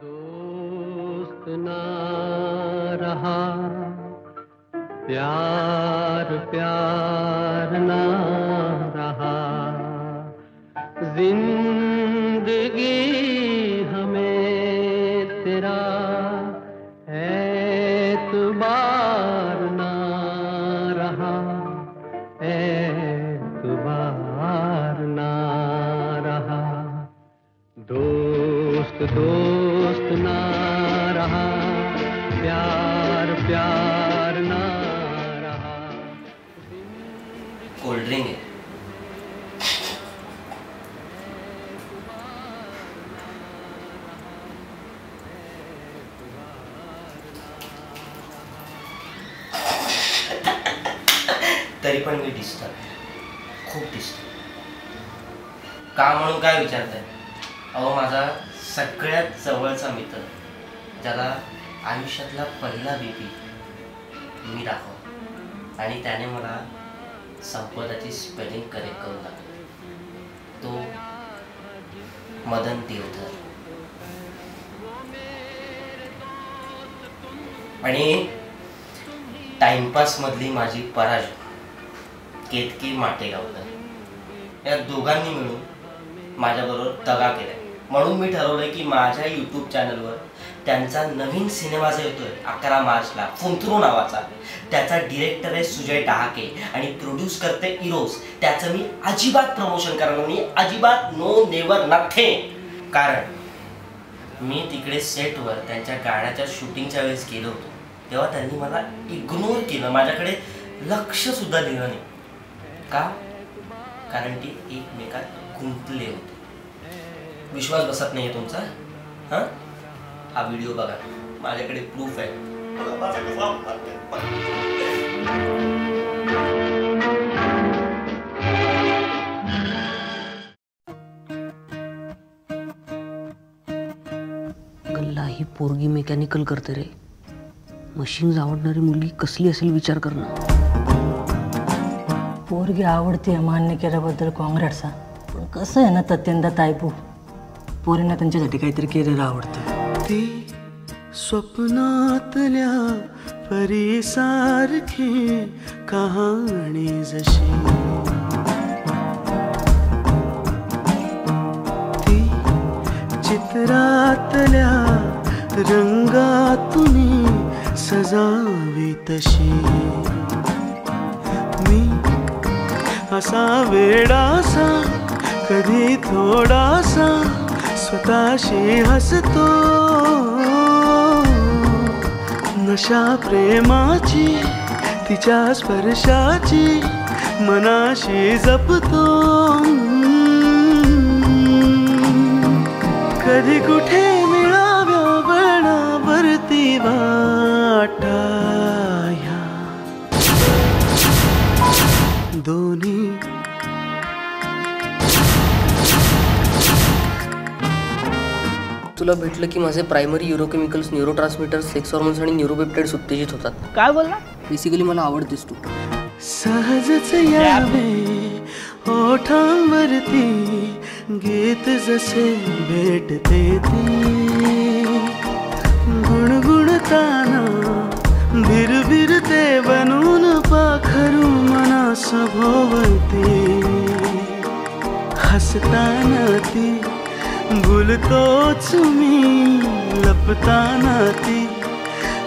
दोस्त ना रहा, प्यार प्यार ना रहा, जिंदगी हमें तेरा एतबार ना रहा, एतबार ना रहा। दोस्त दोस्त ना रहा, प्यार प्यार ना रहा। कोल्ड ड्रिंक है। तरी पण मी डिस्टर्ब, खूप डिस्टर्ब का म्हणून काय विचारताय? अहो, माझा सगळ्यात जवळचा मित्र, ज्याला आयुष्यातला पहिला बीपी मी दाखवला आणि त्याने मला संपदाची स्पेलिंग करेक्ट करून दाखवली, तो मदन देवधर. आणि टाइमपास मधली माझी पराजय केतकी माटेगावकर या दोघांनी मिळून माझ्याबरोबर दगा केलाय. म्हणून मी ठरवलंय की माझ्या यूट्यूब चॅनलवर त्यांचा नवीन सिनेमा जो येतोय 11 मार्चला, फुंतरू नावाचा, त्याचा डिरेक्टर आहे सुजय डहाके आणि प्रोड्यूस करते इरोज. त्याचं मी अजिबात प्रमोशन करणार नाही, अजिबात, नो नेवर नथिंग. कारण मी तिकडे सेटवर त्यांच्या गाण्याच्या शूटिंगच्या वेळेस गेलो होतो, तेव्हा त्यांनी मला इग्नोर केलं, माझ्याकडे लक्ष सुद्धा दिलं नाही. का? कारण ते एकमेकात गुंतले होते. विश्वास बसत नाहीये तुमचा? हा व्हिडिओ बघा, माझ्याकडे प्रूफ आहे. गल्ला ही पोरगी मेकॅनिकल करते रे. मशीन्स आवडणारी मुलगी कसली असेल विचार करणं. पोरगी आवडते मान्य केल्याबद्दल काँग्रेसचा, पण कसं आहे ना तत्यंदा तायपू, पोरींना त्यांच्यासाठी काहीतरी केलेलं आवडतं. ती स्वप्नातल्या परीसारखी कहाणी जशी, ती चित्रातल्या रंगातून सजावी तशी. मी असा वेडासा, कधी थोडासा स्वतःशी हसतो. नशा प्रेमाची, तिच्या स्पर्शाची मनाशी जपतो. कधी कुठे मिळाव्या बनावरती वाटा, ह्या दोन्ही तुला भेटलं की माझे प्रायमरी न्यूरोकेमिकल्स, न्यूरोट्रान्समीटर्स, सेक्स हॉर्मोन्स आणि न्यूरोपेप्टाइड्स उत्तेजित होतात. काय बोलला? बेसिकली मला आवडतेस तू. सहजच यावे ओठांवरती गीत जसे भेटते ती, गुणगुणताना भिरभिरते बनून पाखरू मनास भोवते. हसताना ती भूलतोच मी, लपताना ती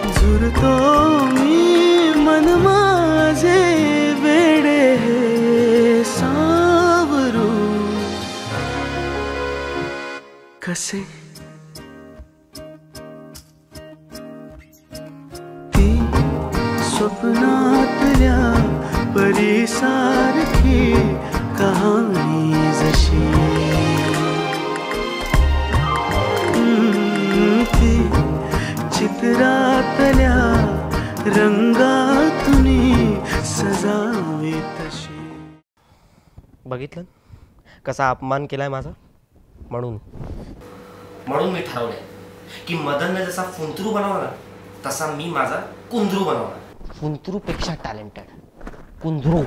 झुरतो मी. मन माझे वेडे सावरू कसे, ती स्वप्नातल्या परीसारखी कहाणी जशी. ती चित्रातल्या रंगातून सजावी तशी. बघितलं कसा अपमान केलाय माझा. म्हणून मी ठरवलंय की मदनने जसा फुंतरू बनवला तसा मी माझा कुंदरू बनवला. फुंतरू पेक्षा टॅलेंटेड कुंदरू.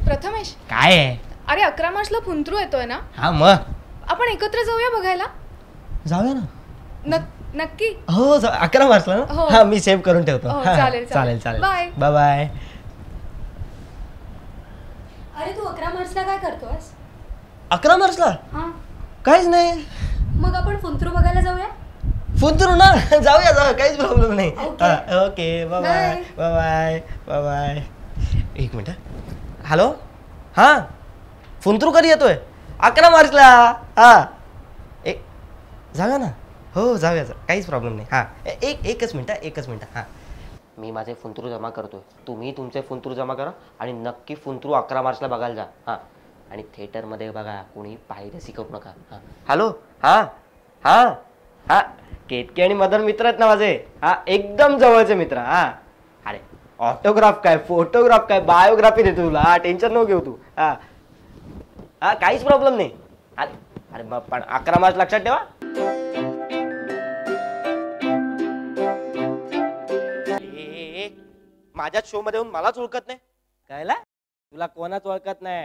प्रथमेश, काय आहे? अरे 11 मार्चला फुंतरू येतोय ना? हा, मग आपण एकत्र जाऊया बघायला. जाऊया ना. नक्की. हो 11 मार्चला ना. हो. हा मी सेव्ह करून ठेवतो. हो, हा, चालेल, चालेल चालेल. चालेल. बाय. Bye bye. अरे तू 11 मार्चला काय करतोस? 11 मार्चला हा, काहीच नाही. मग आपण फुंतरू बघायला जाऊया. फोन ना जाऊया काहीच प्रॉब्लेम नाही. ओके. हा, okay bye bye bye. Bye bye bye bye. एक मिनिट. हॅलो हां फुंतरू कधी येतोय? 11 मार्चला. हां एक जाऊया ना. हो जाऊया काहीच प्रॉब्लेम नाही. हां एकच मिनटं. हां मी माझे फुंतरू जमा करतोय, तुम्ही तुमचे फुंतरू जमा करा आणि नक्की फुंतरू 11 मार्चला बघायला जा. हां आणि थिएटरमध्ये बघा, कोणी पायरसी करू नका. हां हॅलो हां हां हां केतकी आणि मदन मित्र आहेत ना माझे. हां एकदम जवळचे मित्र. हां अरे ऑटोग्राफ काय, फोटोग्राफ काय, बायोग्राफी देतो तुला. हां टेन्शन नको घेऊ तू. हां हां काहीच प्रॉब्लेम नाही. अरे मग पण 11 मार्च लक्षात ठेवा. माझ्याच शो मध्ये येऊन मलाच ओळखत नाही. कळला? तुला कोणाच ओळखत नाही.